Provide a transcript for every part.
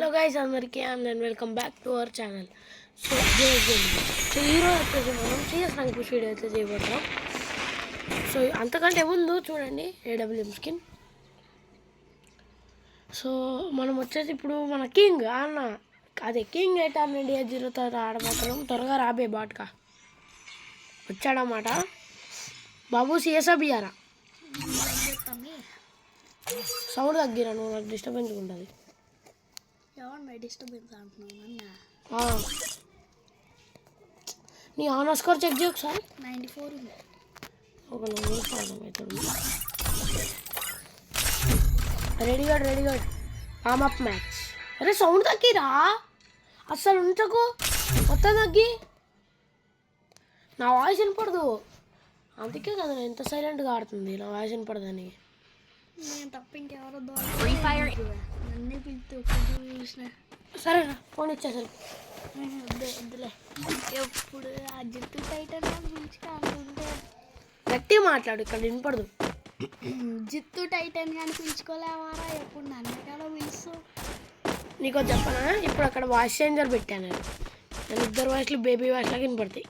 Hello guys అందరికీ and welcome back to our channel. So ఈరోజు వచ్చేసి మనం సీఎస్ ర్యాంక్ పుష్ వీడియో అయితే చేయబోతున్నాం. సో అంతకంటే ముందు చూడండి ఏడబ్ల్యూఎం స్కిన్. సో మనం వచ్చేసి ఇప్పుడు మన కింగ్ అన్న అదే కింగ్ 800 ఆడబోతున్నాం. త్వరగా రాబే బాట్కా వచ్చాడన్నమాట. బాబు సిఎస్ఆ బిఆరా సౌండ్ తగ్గిరా, నువ్వు నాకు డిస్టర్బెన్స్ ఉంటుంది. డిస్టర్బెన్స్ అంటున్నావు నీ ఆనర్ స్కోర్ చెక్ చేయ ఒకసారి. 94 ఉంది. ఒక అవుతుంది. రెడీగా వామప్ మ్యాచ్. అరే సౌండ్ తగ్గిరా, అస్సలు ఉంచకు. మొత్తం తగ్గి, నా వాయిస్ వినపడదు. అందుకే కదా నేను ఎంత సైలెంట్గా ఆడుతుంది, నా వాయిస్ వినపడదని. నేను తప్ప ఇంకెవరో సరేనా ఫోన్ ఇచ్చేసరి. వద్దులే. ఎప్పుడు ఆ జిత్తు టైటన్ గురించి కానుకుంటే గట్టి మాట్లాడు, ఇక్కడ వినపడదు. జిత్తు టైటన్ కానీ పిలుచుకోలేవారా? ఎప్పుడు నన్ను కదా పిలుస్తూ. నీకు చెప్పనా, ఇప్పుడు అక్కడ వాయిస్ చేంజర్ పెట్టాను నేను. ఇద్దరు వాయిస్లు బేబీ వాయిస్ లాగా వినపడతాయి.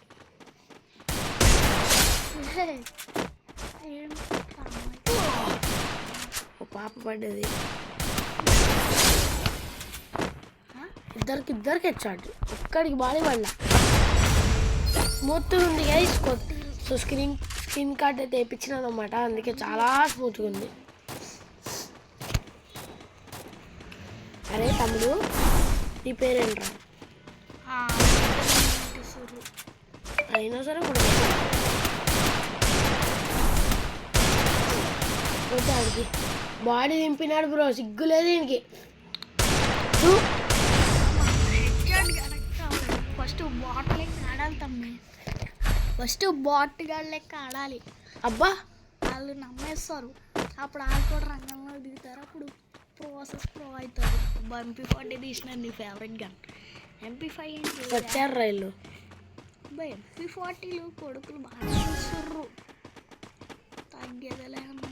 ఓ పాప పడ్డది. ఇద్దరికి హెచ్చాడు, ఒక్కడికి బాడీ పడ్డా. స్మూత్గా ఉంది గైస్. సో స్క్రీన్ కార్డ్ అయితే వేయించినాను అనమాట, అందుకే చాలా స్మూత్గా ఉంది. అరే తమ్ముడు, నీ పేరేంట్రా? అయినా సరే ఆడికి బాడీ దింపినాడు బ్రో, సిగ్గు లేదు దీనికి. ఫస్ట్ బాట్ లెక్క ఆడాలి తమ్మి, ఫస్ట్ బాట్ గాడ్ లెక్క ఆడాలి. అబ్బా వాళ్ళు నమ్మేస్తారు, అప్పుడు వాళ్ళు కూడా రంగంలో దిగుతారు, అప్పుడు ప్రో అవుతారు. MP40 తీసిన నీ ఫేవరెట్ గన్. MP5 వచ్చారు రైళ్ళు. MP40లు కొడుకులు బాగా చూస్తుర్రు, తగ్గేదలే అన్న.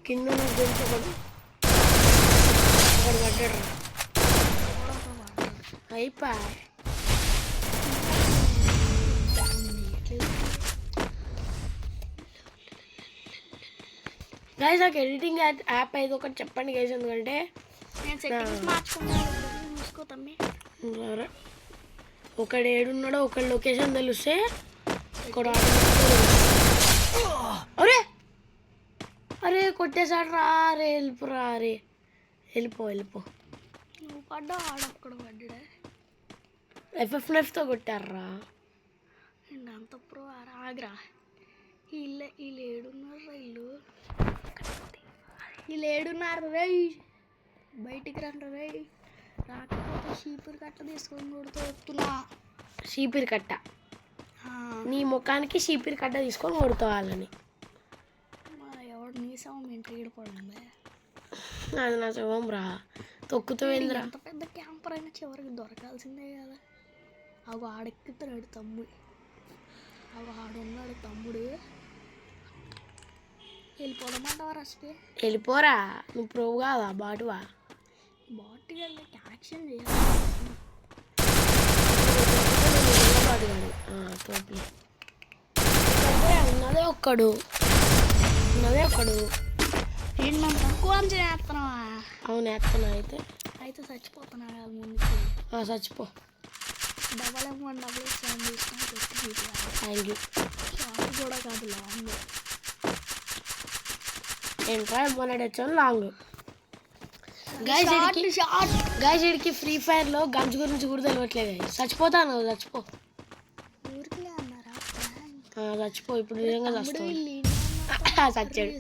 కింద పడ్డాడు అయిపోయి. గైస్ నాకు ఎడిటింగ్ యాప్ అయితే ఒకటి చెప్పండి గైస్, ఎందుకంటే సరే ఒకడు ఏడున్నాడో ఒకటి లొకేషన్ తెలిస్తే అరే అరే కొట్టేశాడు రా. అరే వెళ్ళిపోరా, అరే వెళ్ళిపో. నువ్వు పడ్డా ఆడొక్కడ పడ్డా. FF9తో కొట్టారా. అంత ప్రో ఆగ్రా. వీళ్ళు ఏడున్నారు, వీళ్ళు ఏడున్నారు రే. బయటికి రండి రే, రాకపోతే షీపూర్ కట్ట తీసుకొని కొడుతూ వస్తున్నా. షీపీర్ కట్ట నీ ముఖానికి షీపీర్ కట్ట తీసుకొని కొడుకోవాలని. ఎవడు నీ శవం ఇంటి ఈడపడండి, అది నా శవం రా. తొక్కుతూ వెళ్ళరా. ఎంత పెద్ద క్యాంపర్ అయినా చివరికి దొరకాల్సిందే కదా. అవి ఆడెక్కుతున్నాడు తమ్ముడు, ఆడున్నాడు తమ్ముడు. వెళ్ళిపోదామంటావా రస్పి? వెళ్ళిపోరా, నువ్వు ప్రో కాదా బాటువా? బాట్గా యాక్షన్ చేయాలి. ఉన్నదే ఒక్కడు నేను మనం తక్కువ చేస్తున్నావా? అవును వేస్తున్నా. అయితే చచ్చిపోతున్నా ముందుకి. చచ్చిపో. డబల్ M1 తీసుకొని థ్యాంక్ యూ. షార్ట్ కూడా కాదు, లాంగ్. ఏంట్రా మొన్నటి లాంగ్. గైస్ ఇడికి ఫ్రీ ఫైర్లో గన్స్ గురించి కూడా తెలియట్లేదు. చచ్చిపోతాను, చచ్చిపో. ఊరికి అన్నారా? చచ్చిపో ఇప్పుడు. నిజంగా చచ్చాడు.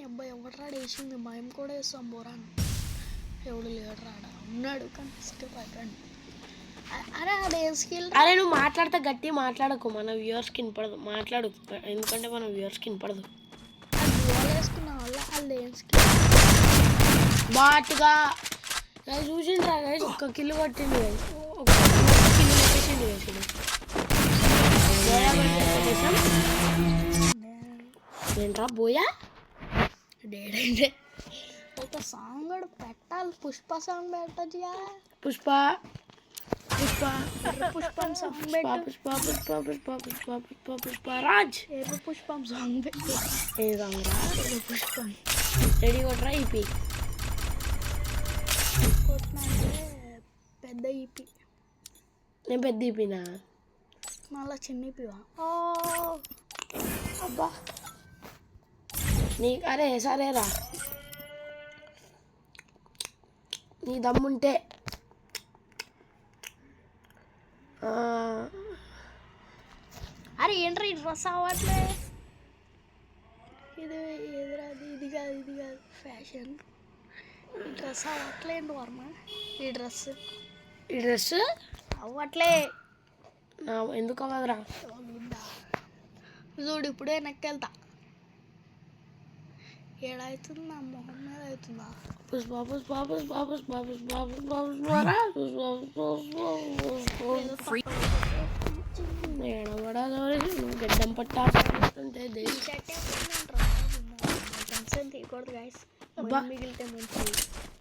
అబ్బాయి ఎవడు రాడు వేసింది, మేము కూడా వేస్తాం బోరాను. ఎవడు లేడు రాడా, ఉన్నాడు కానీ ఇష్టపడ్డాడు. అరే అదేం స్కిల్? అరే నువ్వు మాట్లాడితే గట్టి మాట్లాడకు, మన వ్యూవర్స్కి వినపడదు. మాట్లాడు, ఎందుకంటే మన వ్యూవర్స్కి వినపడదు. వేసుకున్న వల్ల వాళ్ళు ఏం స్కిల్ బాట్గా చూసిండ్రా గైస్. ఒక్క కిల్లు కొట్టింది గైస్, ఒక కిల్లు పెట్టేసింది గైస్. ఏంట్రా బోయా? ఒక సాంగ్ కూడా పెట్టాలి, పుష్ప సాంగ్ పెట్టచ్చుగా. పుష్ప పుష్ప పుష్పం సాంగ్ పుష్ప పెట్టు. పుష్ప పుష్ప పుష్ప పుష్ప పుష్ప పుష్ప రాజ్ ఎర్ర పుష్పం సాంగ్ పెట్టు. ఏ సాంగ్ రా? ఎర్ర పుష్పం రెడీ కొట్టరా ఈపీ. కొట్టినంటే పెద్ద ఈపి, నేను పెద్ద ఈపీనా? మళ్ళా చిన్న ఈపివా? అబ్బా నీ అరే సరేరా, నీ దమ్ముంటే అరే ఏంట్రా డ్రెస్ అవ్వట్లే. ఇది ఎదురాది, ఇది కాదు ఫ్యాషన్. ఈ డ్రెస్ అవ్వట్లేదు వర్మ. ఈ డ్రెస్ అవ్వట్లే. ఎందుకు అవ్వదురా? చూడు ఇప్పుడే వెనక్కెళ్తా. ఏడవుతుంది నా మొహం మీద అవుతుందా? పుష్ప పుష్ప పుష్ప పుష్ప పుష్ప పుష్ప పుష్ప రా ఏడవడా గడ్డం పట్టాడుతుంటే తీయకూడదు గాయస్, అబ్బా. మిగిలితే మంచిది.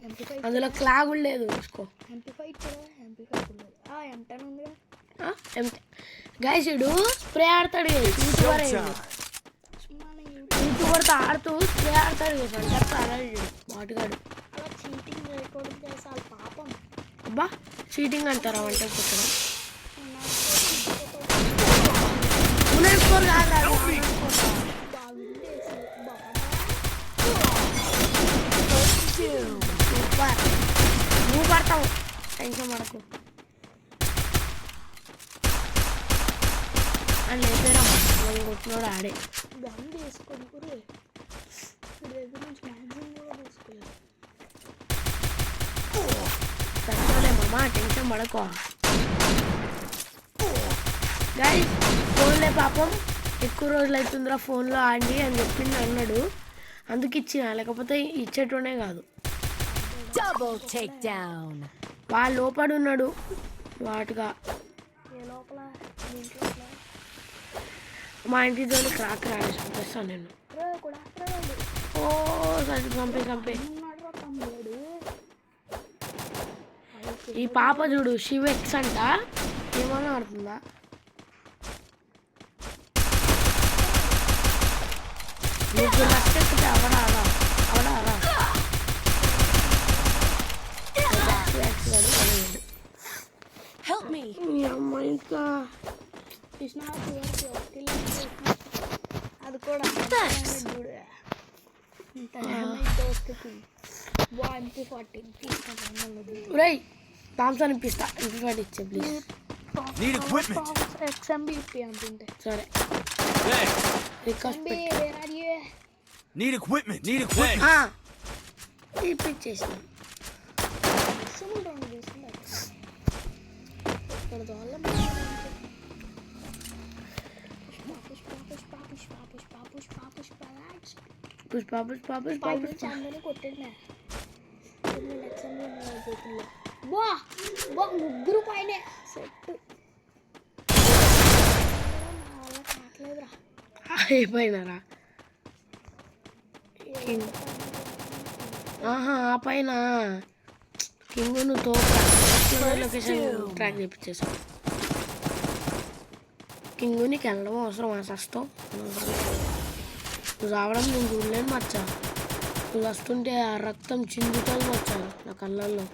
MP5 అందులో క్లాగ్ లేదు చూసుకో. MP5 కూడా MP5 ఉండదు. M10 ఉందిగా. గైస్ ఇడు స్ప్రే ఆడతాడు, యూట్యూబర్ యూట్యూబర్తో ఆడుతూ స్ప్రే ఆడతాడు. వాటిగాడు అలా చీటింగ్ చేయకూడదు గాయస్, వాళ్ళ పాపం. అబ్బా చీటింగ్ అంటారా వంట పుస్తకం? సూపర్, నువ్వు పడతావు, టెన్షన్ పడకు. అని లేపారమ్మా, నేను కొట్టినోడు ఆడే. గన్ తీసుకొని కూడా దగ్గర నుంచి మ్యాక్సిమం కూడా తీసుకోలేదు. పెద్దలేమమ్మా, టెన్షన్ పడకో. గైస్ ఫోన్లే పాపం ఎక్కువ రోజులు అవుతుందిరా ఫోన్లో ఆడి అని చెప్పింది అన్నాడు, అందుకు ఇచ్చిన, లేకపోతే ఇచ్చేటోనే కాదు. వాళ్ళ లోపడు ఉన్నాడు వాటుగా. ఏ లోపల దీంట్లో మా ఇంటి జోలికి రాక రాస్తాను నేను. కూడా ఓ సరి చంపే ఉన్నాడు తమ్ముడు. ఈ పాప చూడు శివెక్స్ అంట, ఏమన్నా ఆడుతుందా? నీకు నచ్చకపోతే అవడా మీ అమ్మ ఇంకా అది కూడా MP14 తీసుకుంటాను. రై థామ్సన్ ఇప్పిస్తా, ఇంటికి ఇచ్చే ప్లీజ్. XMB ఇప్పి అంటుంటే. సరే రిక్వెస్ట్ ఇప్పించేసిన. పుష్ప పుష్ప పుష్ప పుష్ప కొట్టిండే ముగ్గురు పైన సెట్ కావట్లేదురా. అయిపోయినారా? ఆహా ఆ పైన కింగ్ నువ్వు తోపా లొకేషన్ ట్రాక్ చేపించేసావు. కింగ్ నీకు వెళ్ళడం అవసరం, సస్తావు. నువ్వు రావడం నేను చూడలేను మచ్చా. నువ్వు వస్తుంటే ఆ రక్తం చిందుతుంది మచ్చా నా కళ్ళల్లో.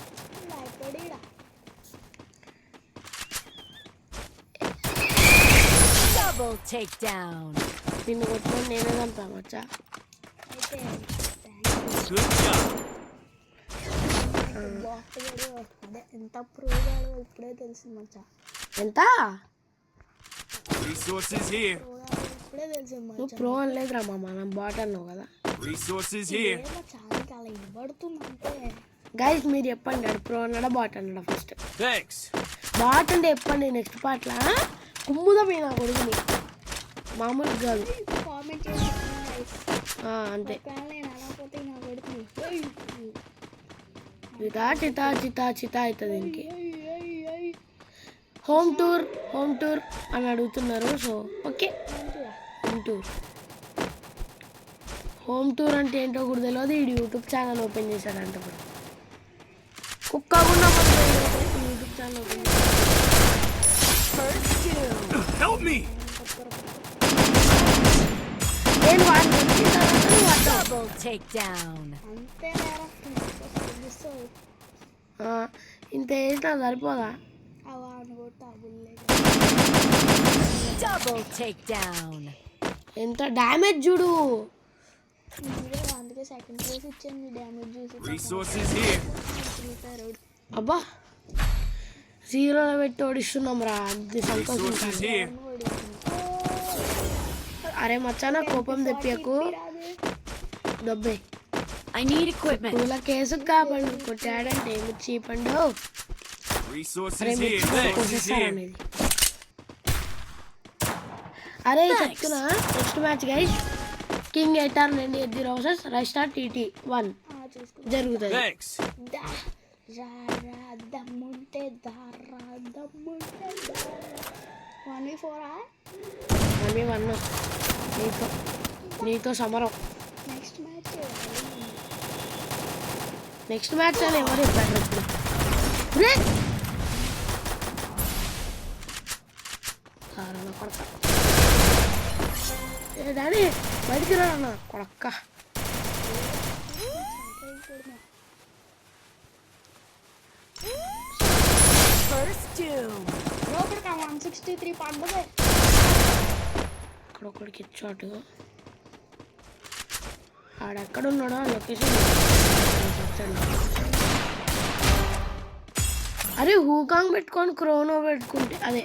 నిన్ను కొట్టిన నేనే చంపా మచ్చా. ఎంత ప్రూవ్ ఇప్పుడే తెలిసింది మచ్చా. ఎంత ఇప్పుడే తెలిసింది నువ్వు ప్రో అనలేదురా మామ, మనం బాట్ అన్నావు కదా. చాలా కాలం ఇవ్వబడుతుంది అంతే. గైస్ మీరు చెప్పండి, అది ప్రో అన్నాడా బాట్ అన్నాడా? ఫస్ట్ బాట్ అంటే చెప్పండి, నెక్స్ట్ పార్ట్లా కుమ్ముదా మీ నా కొడుకుని, మామూలుగా కాదు. కామెంట్ అంతే. చితా చితా చితా చితా అవుతుంది దీనికి. హోమ్ టూర్ అని అడుగుతున్నారు, సో ఓకే హోమ్ టూర్ అంటే ఏంటో కూడా తెలియదు. ఈ యూట్యూబ్ ఛానల్ ఓపెన్ చేశాడంట ఇప్పుడు. కుక్క కూడా యూట్యూబ్ ఛానల్ ఓపెన్ చేశాడు. Help me! నేను వాడిని వచ్చిన తర్వాత నువ్వు వద్దావు. Double takedown. అంతే నేరా ఇంత వేసినా సరిపోదా? వాడిని కొట్టి అబుల్లే Double takedown. ఎంత డ్యామేజ్ చూడు. అందుకే సెకండ్ ప్లేస్ ఇచ్చాను డ్యామేజ్ చూసి Resources here. అబ్బా 0లో పెట్టి ఓడిస్తున్నాం రా. అది Resources సంతోషించాలి. here. అరే మచ్చాన కోపం తెప్పియకు. దబ్బే I need equipment. పూల కేసు కాబండు కొట్టాడంటే ఏమి చీపండు. Resources అరే here. మిర్చి Thanks. కోసేస్తారు Here. అనేది. అరే చెప్తున్నా నెక్స్ట్ మ్యాచ్ గైస్ కింగ్ ఎయిటర్ నుండి ఎద్ది రోజెస్ రైస్టార్ టీటీ 1 చూసుకో జరుగుతుంది. Thanks. దమ్ముంటే దమ్ముంటే 1v4 1v1 నీతో సమరం. నెక్స్ట్ మ్యాచ్ నెక్స్ట్ మ్యాచ్ అని ఎవరు చెప్పారు ఇప్పుడు? రే! కారణ కొడక. ఏ డాడీ బయటికి రా అన్న కొడక్క. First doom. లోపలికి 163 పడ్డదే. ఇక్కడ ఒకడికి ఇచ్చాటు. ఆడెక్కడున్నాడో లొకేషన్. అరే హూకాంగ్ పెట్టుకొని క్రోనో పెట్టుకుంటే అదే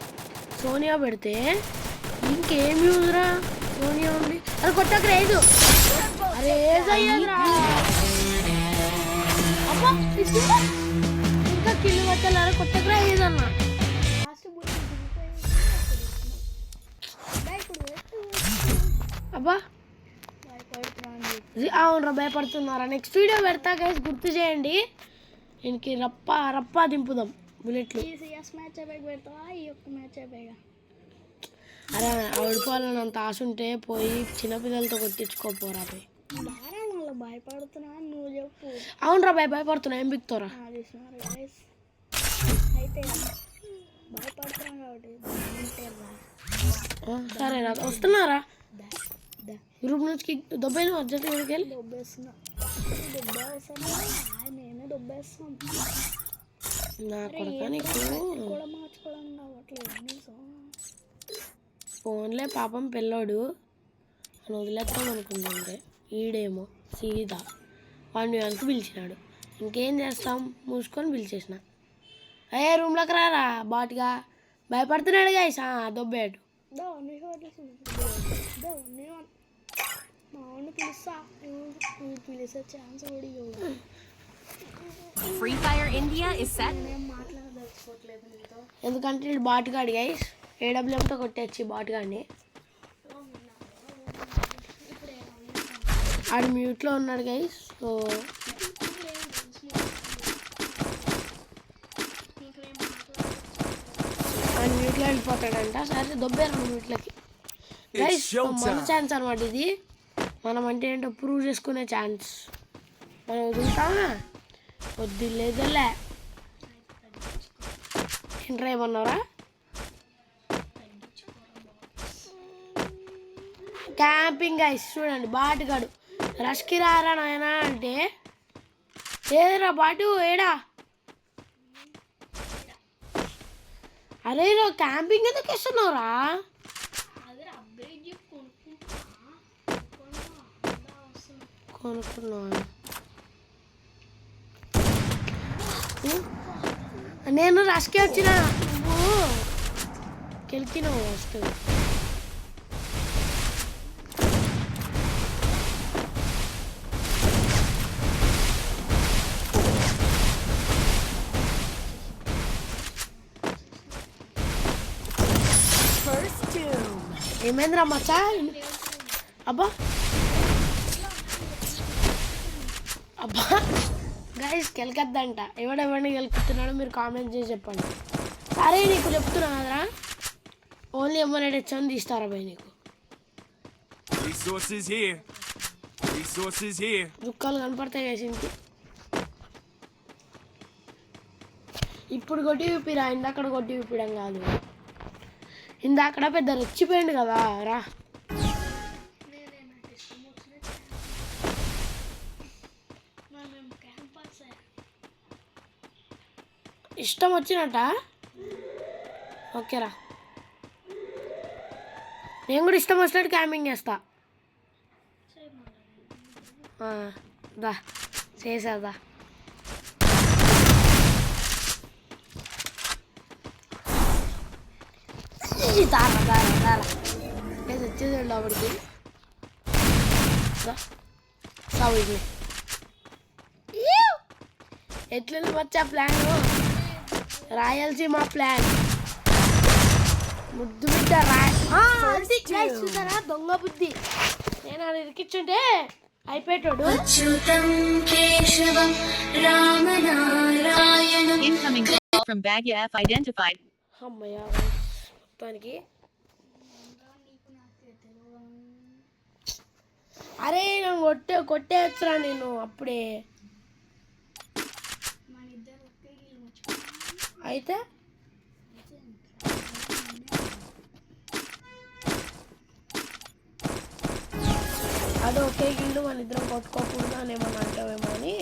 సోనియా పెడితే ఇంకేం యూజ్ రా. సోనియా ఉంది. అది కొట్టక రేదు. అరే ఏదయ్యారా అబ్బా ఇచ్చిందా? ఇంకా కిల్లు పట్టాలరా కొట్టక రేదన్నా. లాస్ట్ బుల్ అబ్బా అవునరా భయపడుతున్నారా. నెక్స్ట్ వీడియో పెడతా గైస్ గుర్తు చేయండి. దీనికి రప్ప దింపుదాం బుల్లెట్లు. ఈ సిఎస్ మ్యాచ్ అయిపోయి పెడతావా ఈ ఒక్క మ్యాచ్ అయిపోయా? అరే ఓడిపోవాలని అంత ఆశ ఉంటే పోయి చిన్నపిల్లలతో కొట్టించుకోపోరా పోయి. బాగా మళ్ళీ భయపడుతున్నా నువ్వు చెప్పు. అవునరా భయపడుతున్నా ఏం బిక్తోరా. చూసినారు గైస్ అయితే భయపడుతున్నా కాబట్టి సరే రా వస్తున్నారా గ్రూప్ నుంచి దొబ్బైన అర్జెంట్ ఇక్కడికి వెళ్ళి దొబ్బేస్తున్నా నేనే దొబ్బేస్తాం నా కొడక నీకు కూడా మార్చుకోవడం కావట్లేదు. ఫోన్లే పాపం పిల్లోడు అని వదిలేద్దాం అనుకుంటుంటే ఈడేమో సీదా వాడిని వెనక్కి పిలిచినాడు. ఇంకేం చేస్తాం మూసుకొని పిలిచేసిన. రూమ్లోకి రారా బాటిగా భయపడుతున్నాడు గైస్ దొబ్బేటు. మా వాడిని పిలుస్తా పిలిచే ఛాన్స్ కూడా ఇవ్వదు. Free Fire India is set. నేనేం మాట్లాడదలుచుకోవట్లేదు నీతో. ఎందుకంటే ఇటు బాటుగాడి గైస్ ఏడబ్ల్యూఎంతో కొట్టేచ్చి బాటుగాడిని. ఆడు మ్యూట్లో ఉన్నాడు గైస్. సో ఆడు మ్యూట్లో వెళ్ళిపోతాడంట. సరే దొబ్బేరు మ్యూట్లకి గైస్. మన ఛాన్స్ అనమాట ఇది. మనం అంటే ఏంటో ప్రూవ్ చేసుకునే ఛాన్స్. మనం వదులుతామా వద్దులేదులే. ఏంట్రా ఏమన్నారా? క్యాంపింగ్ గైస్ చూడండి బాటుగాడు రష్కి రారా నాయనా అంటే ఏరా బాటు ఏడా. అరే క్యాంపింగ్ ఎందుకు ఇస్తున్నావురా? కొనుక్కున్నాను నేను రష్కి వచ్చిన నువ్వు కెలికినావు వస్తుంది. First doom. ఏమైందిరా మచ్చా? అబ్బా అబ్బా గైస్ కెలకద్దంట. ఎవడెవడిని గెలుపుతున్నాడో మీరు కామెంట్ చేసి చెప్పండి. సరే నీకు చెప్తున్నా కదరా ఓన్లీ ఎవరైనా హెచ్ఎం తీస్తారా భయ్ నీకు. Resources here. Resources here. చుక్కలు కనపడతాయి గైస్ ఇంటికి. ఇప్పుడు కొట్టి విప్పిరా, ఇందాకడ కొట్టి విప్పడం కాదు. ఇందాకడ పెద్ద రెచ్చిపోయింది కదా రా. ఇష్టం వచ్చినట్ట ఓకేరా. నేను కూడా ఇష్టం వచ్చినట్టు క్యాంపింగ్ చేస్తా. దా చేసేదా. దారా దారా దారా నేను వచ్చేసాడు లోపలికి. సాగుతుంది ఎట్లుంది వచ్చా ప్లాన్, రాయలసీమ ప్లాన్. ముద్దు బిడ్డ చూసారా దొంగ బుద్ధి. నేను అది ఇరికిచ్చుంటే అయిపోయేటోడు. Incoming call from Bagya F identified. అమ్మయ్య మొత్తానికి. అరే నేను కొట్టేస్తున్నా నేను అప్పుడే. అయితే అది ఒకే గిల్లు మన ఇద్దరం కొట్టుకోకూడదు అని ఏమన్నా అంటావేమో అని.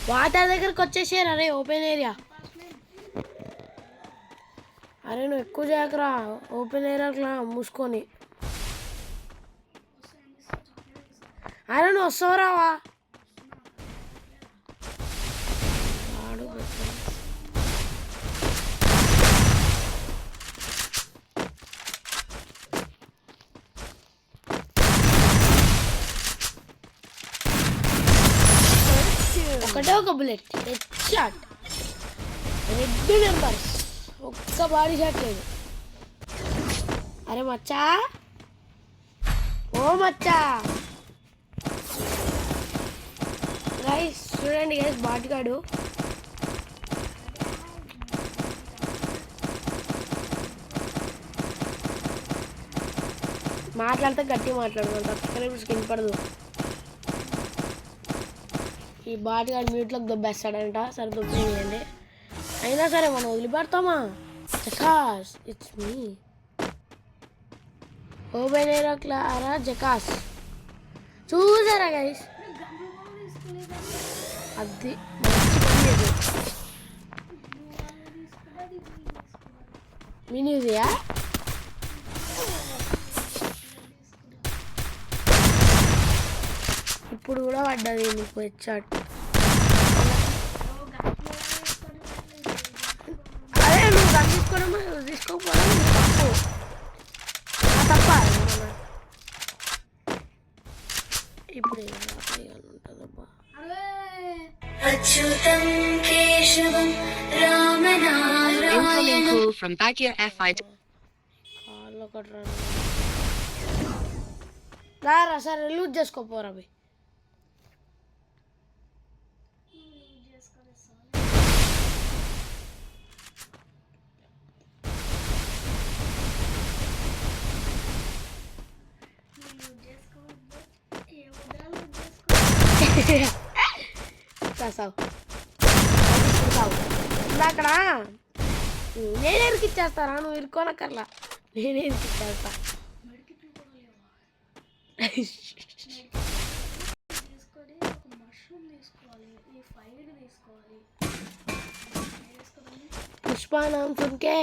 వాటర్ దగ్గరకు వచ్చేసారు. అరే ఓపెన్ ఏరియా. అరే నువ్వు ఎక్కువ చేయకరా ఓపెన్ ఏరియాకి మూసుకొని. అరే నువ్వు వస్తావు రావా. ఒకటే ఒక bullet head shot. Red numbers ఒక్క బాడీ షాట్ లేదు. అరే మచ్చా ఓ మచ్చా గైస్ చూడండి గైస్ బాటిగాడు. మాట్లాడితే గట్టి మాట్లాడు తప్పకుండా స్కిన్ పడదు. ఈ బాటిగాడు మ్యూట్లోకి దొబ్బేస్తాడంట. సరే దొబ్బేయండి. అయినా సరే మనం వదిలిపెడతామా. జకాస్ ఇట్స్ మీ ఓపెన్ ఏరియా జకాస్. చూసారా గైస్ అది మినీజియా. ఇప్పుడు కూడా పడ్డది నీకు హెడ్షాట్. అదే నువ్వు గన్ తీసుకోవడం తీసుకోకపోవడం తప్పు తప్ప. ఇప్పుడు ఉంటుందబ్బా. Incoming call from Bagya F కాళ్ళు ఒకటి రారా. సరే లూజ్ చేసుకోపోరా అవి. అక్కడ నేనే ఇరికిచ్చేస్తారా. నువ్వు ఇరుకోనక్కర్లా నేనే ఇరికిచ్చేస్తా. पुष्पा नाम सुन के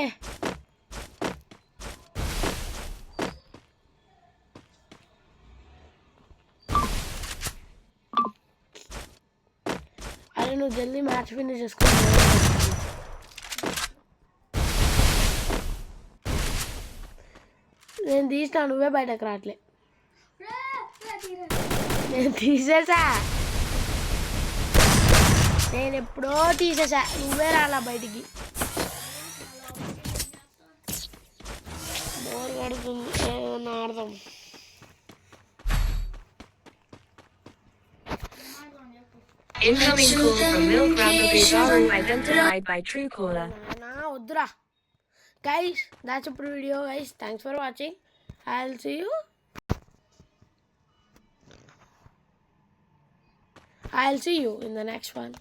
अरे नु जल्दी मैच फिनिश చేసుకో నేను తీస్తా నువ్వే బయటకు రాట్లే నేను తీసేసా నేను ఎప్పుడో తీసేసా నువ్వే రాలా బయటికి బోర్ కొడుతుంది ఏమన్నా ఆడదాం Incoming call from Milk Rambo identified by Truecaller. నా వద్దురా guys that's a video guys thanks for watching I'll see you I'll see you in the next one.